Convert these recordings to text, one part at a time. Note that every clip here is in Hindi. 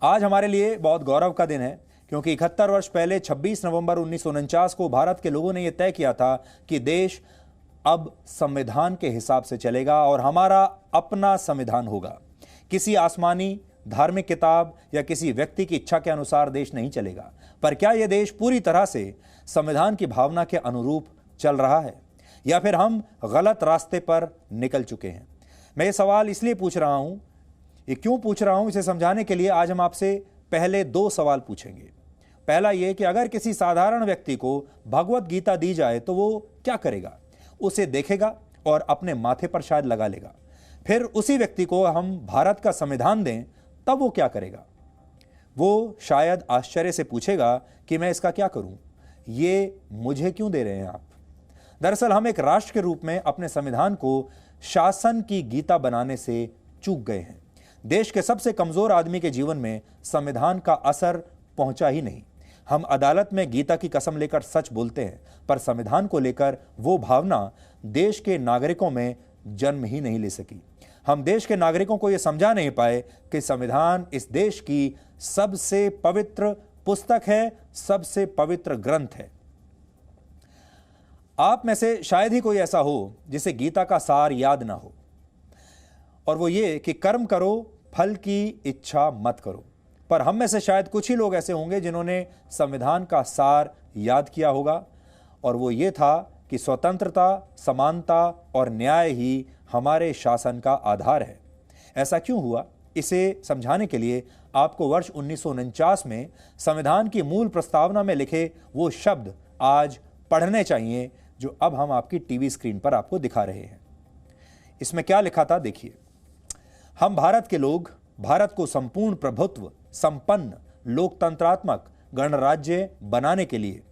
आज हमारे लिए बहुत गौरव का दिन है क्योंकि 71 वर्ष पहले 26 नवंबर 1949 को भारत के लोगों ने यह तय किया था कि देश अब संविधान के हिसाब से चलेगा और हमारा अपना संविधान होगा। किसी आसमानी धार्मिक किताब या किसी व्यक्ति की इच्छा के अनुसार देश नहीं चलेगा। पर क्या यह देश पूरी तरह से संविधान की भावना के अनुरूप चल रहा है या फिर हम गलत रास्ते पर निकल चुके हैं? मैं ये सवाल इसलिए पूछ रहा हूं, ये क्यों पूछ रहा हूं, इसे समझाने के लिए आज हम आपसे पहले 2 सवाल पूछेंगे। पहला ये कि अगर किसी साधारण व्यक्ति को भगवत गीता दी जाए तो वो क्या करेगा? उसे देखेगा और अपने माथे पर शायद लगा लेगा। फिर उसी व्यक्ति को हम भारत का संविधान दें तब वो क्या करेगा? वो शायद आश्चर्य से पूछेगा कि मैं इसका क्या करूं, ये मुझे क्यों दे रहे हैं आप? दरअसल हम एक राष्ट्र के रूप में अपने संविधान को शासन की गीता बनाने से चूक गए हैं। देश के सबसे कमजोर आदमी के जीवन में संविधान का असर पहुंचा ही नहीं। हम अदालत में गीता की कसम लेकर सच बोलते हैं, पर संविधान को लेकर वो भावना देश के नागरिकों में जन्म ही नहीं ले सकी। हम देश के नागरिकों को यह समझा नहीं पाए कि संविधान इस देश की सबसे पवित्र पुस्तक है, सबसे पवित्र ग्रंथ है। आप में से शायद ही कोई ऐसा हो जिसे गीता का सार याद ना हो, और वो ये कि कर्म करो, फल की इच्छा मत करो। पर हम में से शायद कुछ ही लोग ऐसे होंगे जिन्होंने संविधान का सार याद किया होगा, और वो ये था कि स्वतंत्रता, समानता और न्याय ही हमारे शासन का आधार है। ऐसा क्यों हुआ, इसे समझाने के लिए आपको वर्ष 1949 में संविधान की मूल प्रस्तावना में लिखे वो शब्द आज पढ़ने चाहिए जो अब हम आपकी टीवी स्क्रीन पर आपको दिखा रहे हैं। इसमें क्या लिखा था देखिए। हम भारत के लोग भारत को संपूर्ण प्रभुत्व संपन्न लोकतंत्रात्मक गणराज्य बनाने के लिए,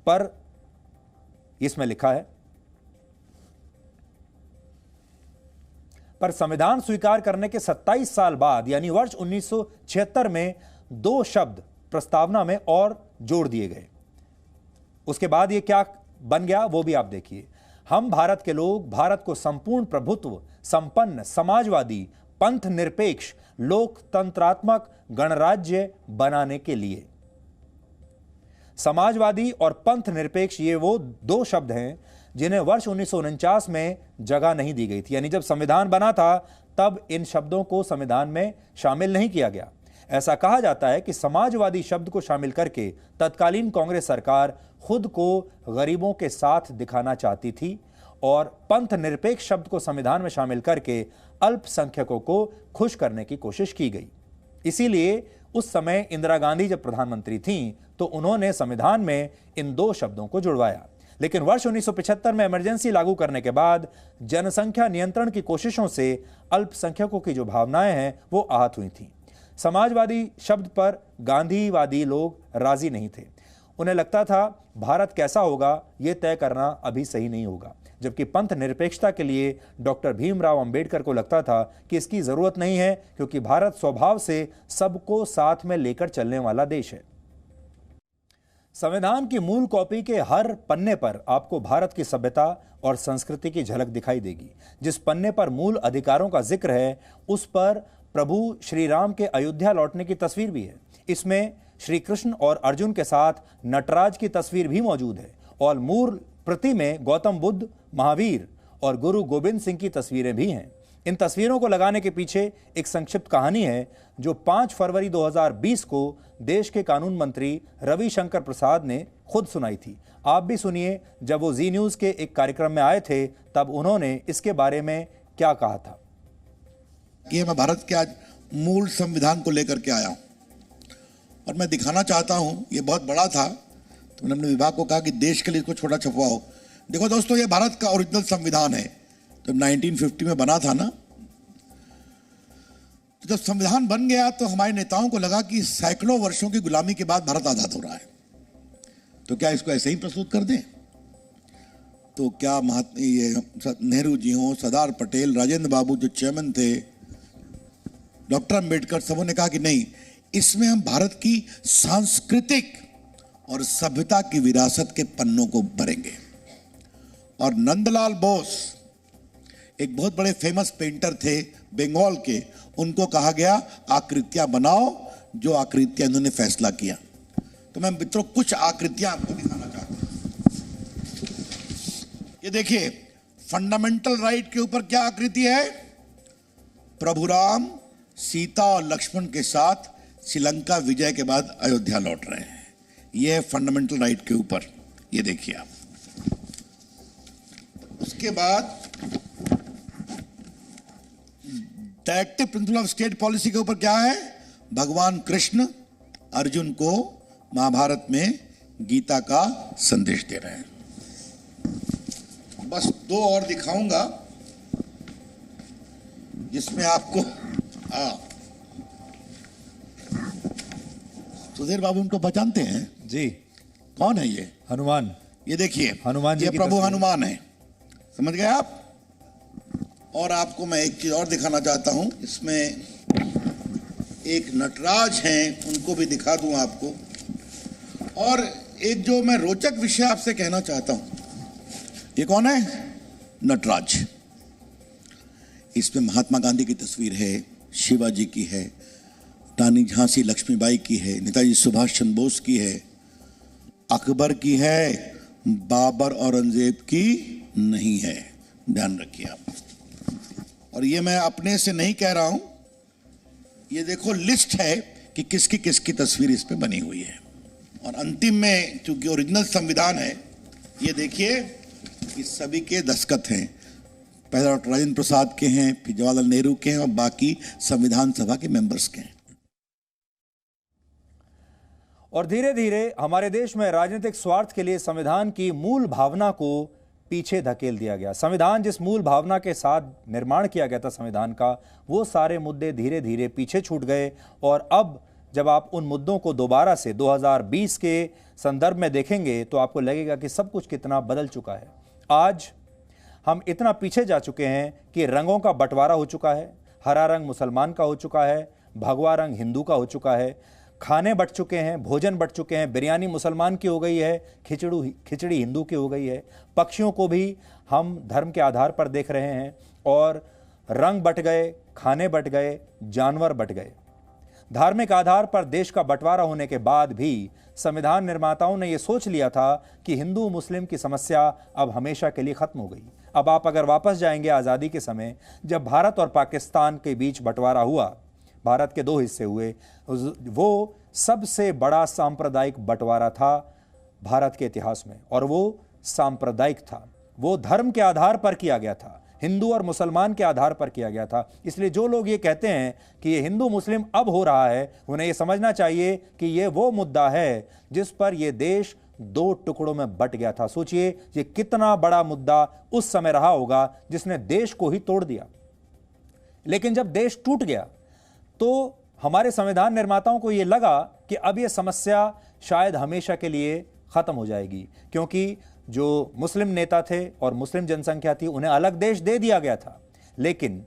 पर इसमें लिखा है, पर संविधान स्वीकार करने के 27 साल बाद यानी वर्ष 1976 में 2 शब्द प्रस्तावना में और जोड़ दिए गए। उसके बाद ये क्या बन गया वो भी आप देखिए। हम भारत के लोग भारत को संपूर्ण प्रभुत्व संपन्न समाजवादी पंथ निरपेक्ष लोकतंत्रात्मक गणराज्य बनाने के लिए। समाजवादी और पंथ निरपेक्ष ये वो 2 शब्द हैं जिन्हें वर्ष 1949 में जगह नहीं दी गई थी। यानी जब संविधान बना था तब इन शब्दों को संविधान में शामिल नहीं किया गया। ऐसा कहा जाता है कि समाजवादी शब्द को शामिल करके तत्कालीन कांग्रेस सरकार खुद को गरीबों के साथ दिखाना चाहती थी और पंथ निरपेक्ष शब्द को संविधान में शामिल करके अल्पसंख्यकों को खुश करने की कोशिश की गई। इसीलिए उस समय इंदिरा गांधी जब प्रधानमंत्री थीं तो उन्होंने संविधान में इन 2 शब्दों को जुड़वाया। लेकिन वर्ष 1975 में इमरजेंसी लागू करने के बाद जनसंख्या नियंत्रण की कोशिशों से अल्पसंख्यकों की जो भावनाएं हैं वो आहत हुई थीं। समाजवादी शब्द पर गांधीवादी लोग राजी नहीं थे। उन्हें लगता था भारत कैसा होगा यह तय करना अभी सही नहीं होगा, जबकि पंथ निरपेक्षता के लिए डॉक्टर भीमराव अंबेडकर को लगता था कि इसकी जरूरत नहीं है क्योंकि भारत स्वभाव से सबको साथ में लेकर चलने वाला देश है। संविधान की मूल कॉपी के हर पन्ने पर आपको भारत की सभ्यता और संस्कृति की झलक दिखाई देगी। जिस पन्ने पर मूल अधिकारों का जिक्र है उस पर प्रभु श्री राम के अयोध्या लौटने की तस्वीर भी है। इसमें श्री कृष्ण और अर्जुन के साथ नटराज की तस्वीर भी मौजूद है और मूल प्रति में गौतम बुद्ध, महावीर और गुरु गोविंद सिंह की तस्वीरें भी हैं। इन तस्वीरों को लगाने के पीछे एक संक्षिप्त कहानी है जो 5 फरवरी 2020 को देश के कानून मंत्री रविशंकर प्रसाद ने खुद सुनाई थी। आप भी सुनिए, जब वो जी न्यूज़ के एक कार्यक्रम में आए थे तब उन्होंने इसके बारे में क्या कहा था। कि मैं भारत के आज मूल संविधान को लेकर के आया हूं और मैं दिखाना चाहता हूं, ये बहुत बड़ा था तो मैंने अपने विभाग को कहा कि देश के लिए इसको छोटा छपवाओ। देखो दोस्तों, ये भारत का ओरिजिनल संविधान है, तो 1950 में बना था ना। तो जब संविधान बन गया तो हमारे नेताओं को लगा कि सैकड़ों वर्षों की गुलामी के बाद भारत आजाद हो रहा है, तो क्या इसको ऐसे ही प्रस्तुत कर दें? तो क्या नेहरू जी हों, सरदार पटेल, राजेंद्र बाबू जो चेयरमैन थे, डॉक्टर अंबेडकर, सबों ने कहा कि नहीं, इसमें हम भारत की सांस्कृतिक और सभ्यता की विरासत के पन्नों को भरेंगे। और नंदलाल बोस एक बहुत बड़े फेमस पेंटर थे बंगाल के, उनको कहा गया आकृतियां बनाओ, जो आकृतियां इन्होंने फैसला किया। तो मैं मित्रों कुछ आकृतियां आपको दिखाना चाहता हूं। ये देखिए, फंडामेंटल राइट के ऊपर क्या आकृति है? प्रभु राम सीता और लक्ष्मण के साथ श्रीलंका विजय के बाद अयोध्या लौट रहे हैं। यह है फंडामेंटल राइट के ऊपर, ये देखिए आप। उसके बाद directive principle of state policy के ऊपर क्या है? भगवान कृष्ण अर्जुन को महाभारत में गीता का संदेश दे रहे हैं। बस दो और दिखाऊंगा जिसमें आपको सुधीर बाबू उनको पहचानते हैं जी? कौन है ये? हनुमान। ये देखिए हनुमान जी ये की प्रभु तस्वीर। हनुमान है, समझ गए आप? और आपको मैं एक चीज और दिखाना चाहता हूं, इसमें एक नटराज हैं, उनको भी दिखा दूं आपको। और एक जो मैं रोचक विषय आपसे कहना चाहता हूं, ये कौन है? नटराज। इसमें महात्मा गांधी की तस्वीर है, शिवाजी की है, रानी झांसी लक्ष्मीबाई की है, नेताजी सुभाष चंद्र बोस की है, अकबर की है, बाबर औरंगजेब की नहीं है। ध्यान रखिए आप। और ये मैं अपने से नहीं कह रहा हूं, ये देखो लिस्ट है कि किसकी किसकी तस्वीर इस पे बनी हुई है। और अंतिम में चूंकि ओरिजिनल संविधान है, ये देखिए इस सभी के दस्तखत हैं। पहले डॉक्टर राजेंद्र प्रसाद के हैं, फिर जवाहरलाल नेहरू के हैं और बाकी संविधान सभा के मेंबर्स के हैं। और धीरे धीरे हमारे देश में राजनीतिक स्वार्थ के लिए संविधान की मूल भावना को पीछे धकेल दिया गया। संविधान जिस मूल भावना के साथ निर्माण किया गया था संविधान का, वो सारे मुद्दे धीरे धीरे पीछे छूट गए। और अब जब आप उन मुद्दों को दोबारा से 2020 के संदर्भ में देखेंगे तो आपको लगेगा कि सब कुछ कितना बदल चुका है। आज हम इतना पीछे जा चुके हैं कि रंगों का बंटवारा हो चुका है। हरा रंग मुसलमान का हो चुका है, भगवा रंग हिंदू का हो चुका है, खाने बट चुके हैं, भोजन बट चुके हैं। बिरयानी मुसलमान की हो गई है, खिचड़ी हिंदू की हो गई है। पक्षियों को भी हम धर्म के आधार पर देख रहे हैं और रंग बट गए, खाने बट गए, जानवर बट गए। धार्मिक आधार पर देश का बंटवारा होने के बाद भी संविधान निर्माताओं ने यह सोच लिया था कि हिंदू मुस्लिम की समस्या अब हमेशा के लिए खत्म हो गई। अब आप अगर वापस जाएंगे आज़ादी के समय, जब भारत और पाकिस्तान के बीच बंटवारा हुआ, भारत के 2 हिस्से हुए, वो सबसे बड़ा सांप्रदायिक बंटवारा था भारत के इतिहास में। और वो सांप्रदायिक था, वो धर्म के आधार पर किया गया था, हिंदू और मुसलमान के आधार पर किया गया था। इसलिए जो लोग ये कहते हैं कि ये हिंदू मुस्लिम अब हो रहा है, उन्हें ये समझना चाहिए कि ये वो मुद्दा है जिस पर यह देश 2 टुकड़ों में बट गया था। सोचिए ये कितना बड़ा मुद्दा उस समय रहा होगा जिसने देश को ही तोड़ दिया। लेकिन जब देश टूट गया तो हमारे संविधान निर्माताओं को यह लगा कि अब यह समस्या शायद हमेशा के लिए खत्म हो जाएगी, क्योंकि जो मुस्लिम नेता थे और मुस्लिम जनसंख्या थी उन्हें अलग देश दे दिया गया था। लेकिन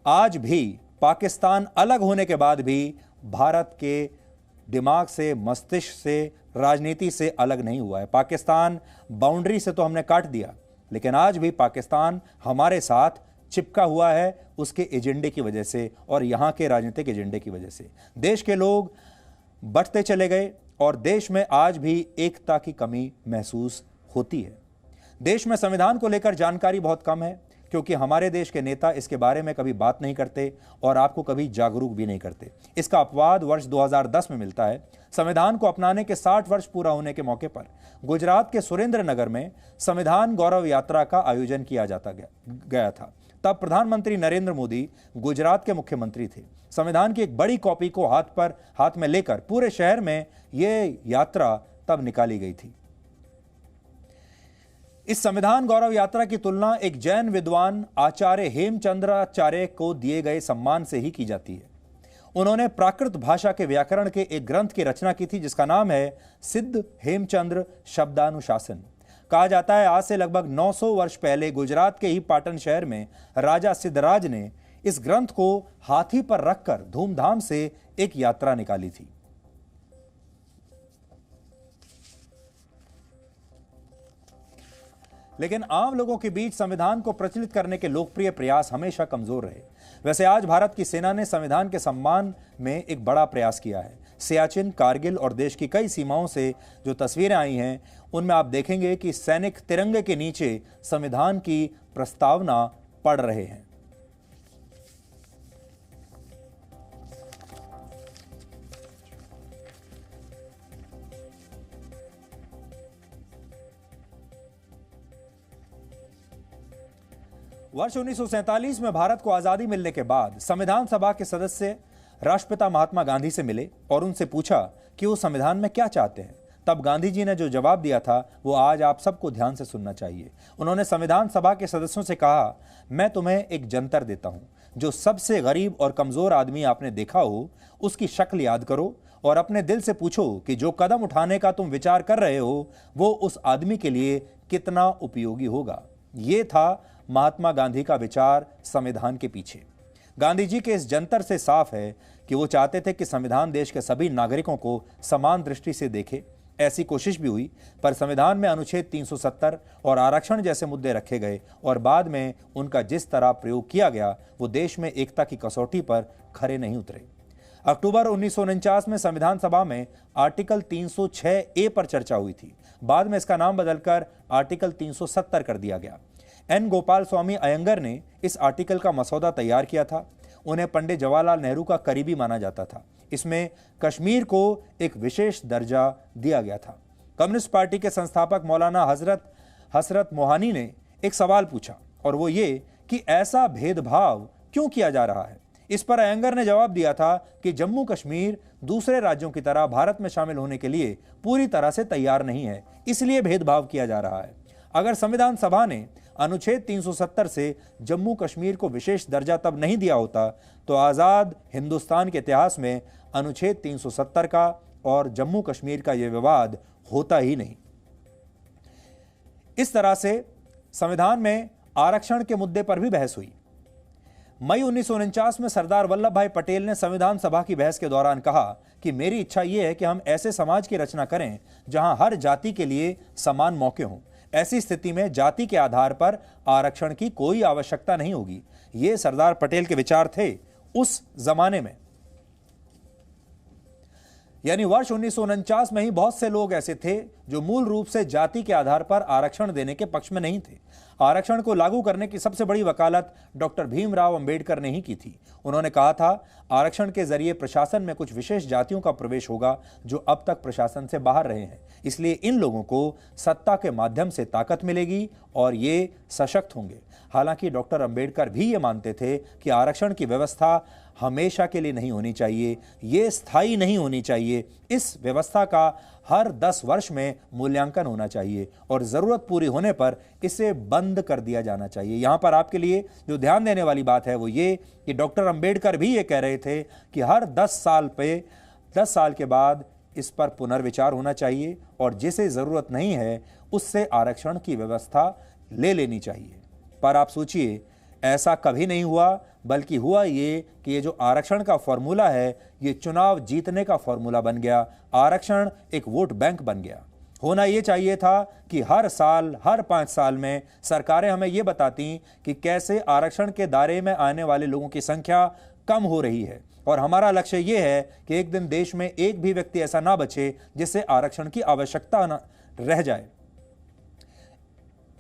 आज भी पाकिस्तान अलग होने के बाद भी भारत के दिमाग से, मस्तिष्क से, राजनीति से अलग नहीं हुआ है। पाकिस्तान बाउंड्री से तो हमने काट दिया, लेकिन आज भी पाकिस्तान हमारे साथ चिपका हुआ है उसके एजेंडे की वजह से और यहाँ के राजनीतिक एजेंडे की वजह से। देश के लोग बढ़ते चले गए और देश में आज भी एकता की कमी महसूस होती है। देश में संविधान को लेकर जानकारी बहुत कम है, क्योंकि हमारे देश के नेता इसके बारे में कभी बात नहीं करते और आपको कभी जागरूक भी नहीं करते। इसका अपवाद वर्ष 2010 में मिलता है। संविधान को अपनाने के 60 वर्ष पूरा होने के मौके पर गुजरात के सुरेंद्र नगर में संविधान गौरव यात्रा का आयोजन किया गया था। तब प्रधानमंत्री नरेंद्र मोदी गुजरात के मुख्यमंत्री थे। संविधान की एक बड़ी कॉपी को हाथ में लेकर पूरे शहर में यह यात्रा तब निकाली गई थी। इस संविधान गौरव यात्रा की तुलना एक जैन विद्वान आचार्य हेमचंद्राचार्य को दिए गए सम्मान से ही की जाती है। उन्होंने प्राकृत भाषा के व्याकरण के एक ग्रंथ की रचना की थी जिसका नाम है सिद्ध हेमचंद्र शब्दानुशासन। कहा जाता है आज से लगभग 900 वर्ष पहले गुजरात के ही पाटन शहर में राजा सिद्धराज ने इस ग्रंथ को हाथी पर रखकर धूमधाम से एक यात्रा निकाली थी। लेकिन आम लोगों के बीच संविधान को प्रचलित करने के लोकप्रिय प्रयास हमेशा कमजोर रहे। वैसे आज भारत की सेना ने संविधान के सम्मान में एक बड़ा प्रयास किया है। सियाचिन, कारगिल और देश की कई सीमाओं से जो तस्वीरें आई हैं, उनमें आप देखेंगे कि सैनिक तिरंगे के नीचे संविधान की प्रस्तावना पढ़ रहे हैं। वर्ष 1947 में भारत को आजादी मिलने के बाद संविधान सभा के सदस्य राष्ट्रपिता महात्मा गांधी से मिले और उनसे पूछा कि वो संविधान में क्या चाहते हैं। तब गांधी जी ने जो जवाब दिया था वो आज आप सबको ध्यान से सुनना चाहिए। उन्होंने संविधान सभा के सदस्यों से कहा, मैं तुम्हें एक जंतर देता हूं। जो सबसे गरीब और कमजोर आदमी आपने देखा हो उसकी शक्ल याद करो और अपने दिल से पूछो कि जो कदम उठाने का तुम विचार कर रहे हो वो उस आदमी के लिए कितना उपयोगी होगा। ये था महात्मा गांधी का विचार संविधान के पीछे। गांधी जी के इस जंतर से साफ है कि वो चाहते थे कि संविधान देश के सभी नागरिकों को समान दृष्टि से देखे। ऐसी कोशिश भी हुई, पर संविधान में अनुच्छेद 370 और आरक्षण जैसे मुद्दे रखे गए और बाद में उनका जिस तरह प्रयोग किया गया वो देश में एकता की कसौटी पर खरे नहीं उतरे। अक्टूबर 1949 में संविधान सभा में आर्टिकल 306A पर चर्चा हुई थी। बाद में इसका नाम बदलकर आर्टिकल 370 कर दिया गया। एन गोपाल स्वामी अयंगर ने इस आर्टिकल का मसौदा तैयार किया था। उन्हें पंडित जवाहरलाल नेहरू का करीबी माना जाता था। इसमें कश्मीर को एक विशेष दर्जा दिया गया था। कम्युनिस्ट पार्टी के संस्थापक मौलाना हसरत मोहानी ने एक सवाल पूछा और वो ये कि ऐसा भेदभाव क्यों किया जा रहा है। इस पर अयंगर ने जवाब दिया था कि जम्मू कश्मीर दूसरे राज्यों की तरह भारत में शामिल होने के लिए पूरी तरह से तैयार नहीं है, इसलिए भेदभाव किया जा रहा है। अगर संविधान सभा ने अनुच्छेद 370 से जम्मू कश्मीर को विशेष दर्जा तब नहीं दिया होता तो आजाद हिंदुस्तान के इतिहास में अनुच्छेद 370 का और जम्मू कश्मीर का यह विवाद होता ही नहीं। इस तरह से संविधान में आरक्षण के मुद्दे पर भी बहस हुई। मई 1949 में सरदार वल्लभ भाई पटेल ने संविधान सभा की बहस के दौरान कहा कि मेरी इच्छा यह है कि हम ऐसे समाज की रचना करें जहां हर जाति के लिए समान मौके हों। ऐसी स्थिति में जाति के आधार पर आरक्षण की कोई आवश्यकता नहीं होगी। ये सरदार पटेल के विचार थे उस जमाने में। यानी वर्ष 1949 में ही बहुत से लोग ऐसे थे जो मूल रूप से जाति के आधार पर आरक्षण देने के पक्ष में नहीं थे। आरक्षण को लागू करने की सबसे बड़ी वकालत डॉक्टर भीमराव अंबेडकर ने ही की थी। उन्होंने कहा था, आरक्षण के जरिए प्रशासन में कुछ विशेष जातियों का प्रवेश होगा जो अब तक प्रशासन से बाहर रहे हैं। इसलिए इन लोगों को सत्ता के माध्यम से ताकत मिलेगी और ये सशक्त होंगे। हालांकि डॉक्टर अंबेडकर भी ये मानते थे कि आरक्षण की व्यवस्था हमेशा के लिए नहीं होनी चाहिए, ये स्थायी नहीं होनी चाहिए। इस व्यवस्था का हर 10 वर्ष में मूल्यांकन होना चाहिए और जरूरत पूरी होने पर इसे बंद कर दिया जाना चाहिए। यहां पर आपके लिए जो ध्यान देने वाली बात है वो ये कि डॉक्टर अंबेडकर भी ये कह रहे थे कि हर 10 साल के बाद इस पर पुनर्विचार होना चाहिए और जिसे जरूरत नहीं है उससे आरक्षण की व्यवस्था ले लेनी चाहिए। पर आप सोचिए, ऐसा कभी नहीं हुआ, बल्कि हुआ ये कि ये जो आरक्षण का फॉर्मूला है ये चुनाव जीतने का फॉर्मूला बन गया। आरक्षण एक वोट बैंक बन गया। होना ये चाहिए था कि हर साल, हर 5 साल में सरकारें हमें ये बताती कि कैसे आरक्षण के दायरे में आने वाले लोगों की संख्या कम हो रही है और हमारा लक्ष्य ये है कि एक दिन देश में एक भी व्यक्ति ऐसा ना बचे जिससे आरक्षण की आवश्यकता न रह जाए।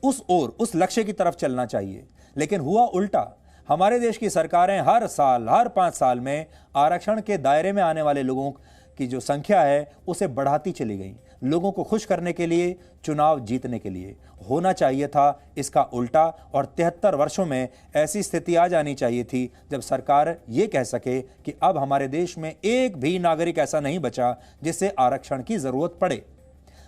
उस लक्ष्य की तरफ चलना चाहिए। लेकिन हुआ उल्टा। हमारे देश की सरकारें हर साल, हर 5 साल में आरक्षण के दायरे में आने वाले लोगों की जो संख्या है उसे बढ़ाती चली गई, लोगों को खुश करने के लिए, चुनाव जीतने के लिए। होना चाहिए था इसका उल्टा और 73 वर्षों में ऐसी स्थिति आ जानी चाहिए थी जब सरकार ये कह सके कि अब हमारे देश में एक भी नागरिक ऐसा नहीं बचा जिससे आरक्षण की जरूरत पड़े।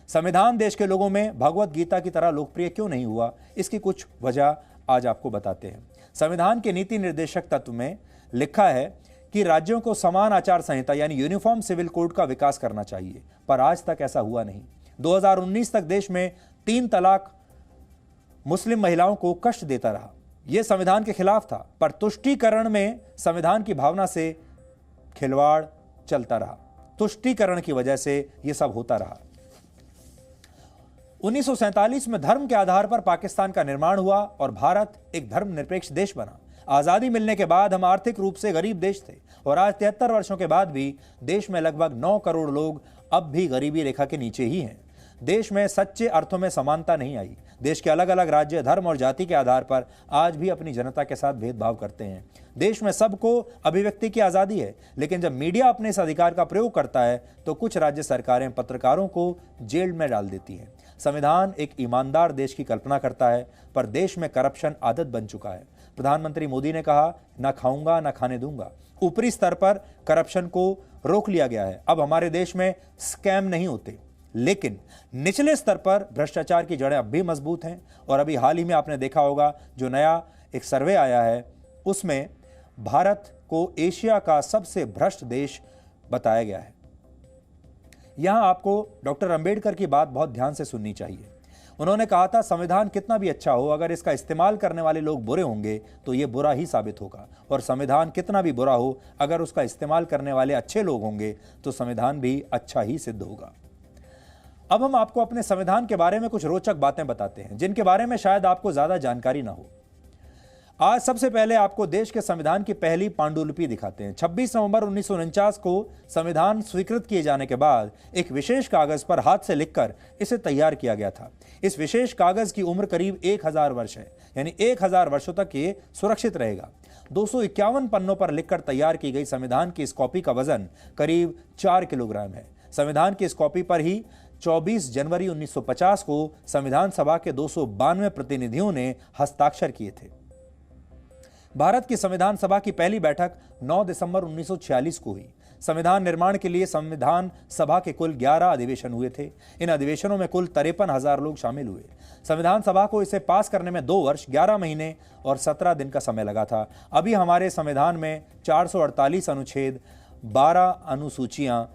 संविधान देश के लोगों में भगवत गीता की तरह लोकप्रिय क्यों नहीं हुआ, इसकी कुछ वजह आज आपको बताते हैं। संविधान के नीति निर्देशक तत्व में लिखा है कि राज्यों को समान आचार संहिता यानी यूनिफॉर्म सिविल कोड का विकास करना चाहिए, पर आज तक ऐसा हुआ नहीं। 2019 तक देश में 3 तलाक मुस्लिम महिलाओं को कष्ट देता रहा। यह संविधान के खिलाफ था, पर तुष्टीकरण में संविधान की भावना से खिलवाड़ चलता रहा। तुष्टीकरण की वजह से यह सब होता रहा। 1947 में धर्म के आधार पर पाकिस्तान का निर्माण हुआ और भारत एक धर्मनिरपेक्ष देश बना। आजादी मिलने के बाद हम आर्थिक रूप से गरीब देश थे और आज 73 वर्षों के बाद भी देश में लगभग 9 करोड़ लोग अब भी गरीबी रेखा के नीचे ही हैं। देश में सच्चे अर्थों में समानता नहीं आई। देश के अलग अलग राज्य, धर्म और जाति के आधार पर आज भी अपनी जनता के साथ भेदभाव करते हैं। देश में सबको अभिव्यक्ति की आजादी है, लेकिन जब मीडिया अपने इस अधिकार का प्रयोग करता है तो कुछ राज्य सरकारें पत्रकारों को जेल में डाल देती हैं। संविधान एक ईमानदार देश की कल्पना करता है, पर देश में करप्शन आदत बन चुका है। प्रधानमंत्री मोदी ने कहा, ना खाऊंगा ना खाने दूंगा। ऊपरी स्तर पर करप्शन को रोक लिया गया है। अब हमारे देश में स्कैम नहीं होते, लेकिन निचले स्तर पर भ्रष्टाचार की जड़ें अब भी मजबूत हैं। और अभी हाल ही में आपने देखा होगा, जो नया एक सर्वे आया है उसमें भारत को एशिया का सबसे भ्रष्ट देश बताया गया है। यहां आपको डॉक्टर अंबेडकर की बात बहुत ध्यान से सुननी चाहिए। उन्होंने कहा था, संविधान कितना भी अच्छा हो, अगर इसका इस्तेमाल करने वाले लोग बुरे होंगे तो यह बुरा ही साबित होगा, और संविधान कितना भी बुरा हो, अगर उसका इस्तेमाल करने वाले अच्छे लोग होंगे तो संविधान भी अच्छा ही सिद्ध होगा। अब हम आपको अपने संविधान के बारे में कुछ रोचक बातें बताते हैं, जिनके बारे में शायद आपको ज्यादा जानकारी ना हो। आज सबसे पहले आपको देश के संविधान की पहली पांडुलिपि दिखाते हैं। 26 नवंबर 1949 को संविधान स्वीकृत किए जाने के बाद एक विशेष कागज पर हाथ से लिखकर इसे तैयार किया गया था। इस विशेष कागज की उम्र करीब 1000 वर्ष है, यानी 1000 वर्षों तक ये सुरक्षित रहेगा। 251 पन्नों पर लिखकर तैयार की गई संविधान की इस कॉपी का वजन करीब 4 किलोग्राम है। संविधान की इस कॉपी पर ही 24 जनवरी 1950 को संविधान सभा के 292 प्रतिनिधियों ने हस्ताक्षर किए थे। भारत की संविधान सभा की पहली बैठक 9 दिसंबर 1946 को हुई। संविधान निर्माण के लिए संविधान सभा के कुल 11 अधिवेशन हुए थे। इन अधिवेशनों में कुल 53,000 लोग शामिल हुए। संविधान सभा को इसे पास करने में 2 वर्ष, 11 महीने और 17 दिन का समय लगा था। अभी हमारे संविधान में 448 अनुच्छेद, 12 अनुसूचियां,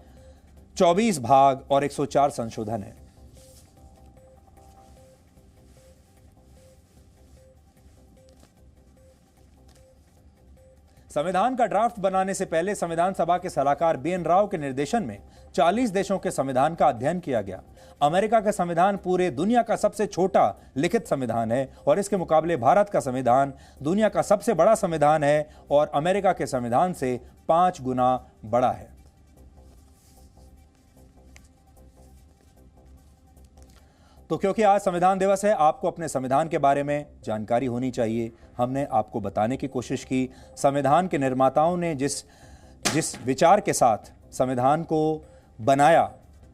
24 भाग और 104 संशोधन है। संविधान का ड्राफ्ट बनाने से पहले संविधान सभा के सलाहकार BN राव के निर्देशन में 40 देशों के संविधान का अध्ययन किया गया। अमेरिका का संविधान पूरे दुनिया का सबसे छोटा लिखित संविधान है और इसके मुकाबले भारत का संविधान दुनिया का सबसे बड़ा संविधान है और अमेरिका के संविधान से 5 गुना बड़ा है। तो क्योंकि आज संविधान दिवस है, आपको अपने संविधान के बारे में जानकारी होनी चाहिए। हमने आपको बताने की कोशिश की, संविधान के निर्माताओं ने जिस विचार के साथ संविधान को बनाया,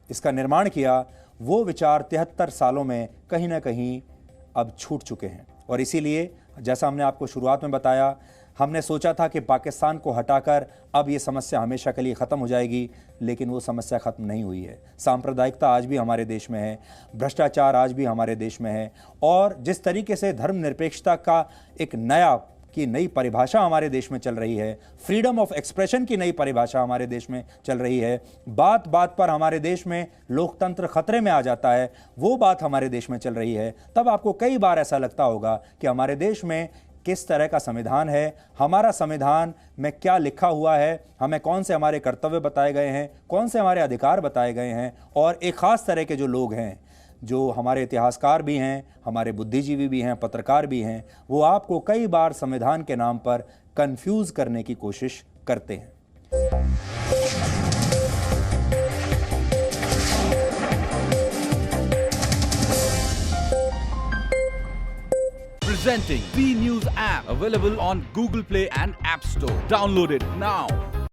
इसका निर्माण किया, वो विचार 73 सालों में कहीं ना कहीं अब छूट चुके हैं। और इसीलिए जैसा हमने आपको शुरुआत में बताया, हमने सोचा था कि पाकिस्तान को हटाकर अब ये समस्या हमेशा के लिए ख़त्म हो जाएगी, लेकिन वो समस्या ख़त्म नहीं हुई है। सांप्रदायिकता आज भी हमारे देश में है, भ्रष्टाचार आज भी हमारे देश में है, और जिस तरीके से धर्मनिरपेक्षता का एक नई परिभाषा हमारे देश में चल रही है, फ्रीडम ऑफ एक्सप्रेशन की नई परिभाषा हमारे देश में चल रही है, बात बात पर हमारे देश में लोकतंत्र खतरे में आ जाता है, वो बात हमारे देश में चल रही है, तब आपको कई बार ऐसा लगता होगा कि हमारे देश में किस तरह का संविधान है, हमारा संविधान में क्या लिखा हुआ है, हमें कौन से हमारे कर्तव्य बताए गए हैं, कौन से हमारे अधिकार बताए गए हैं। और एक खास तरह के जो लोग हैं, जो हमारे इतिहासकार भी हैं, हमारे बुद्धिजीवी भी हैं, पत्रकार भी हैं, वो आपको कई बार संविधान के नाम पर कंफ्यूज करने की कोशिश करते हैं। Presenting B News app, available on Google Play and App Store. Download it now.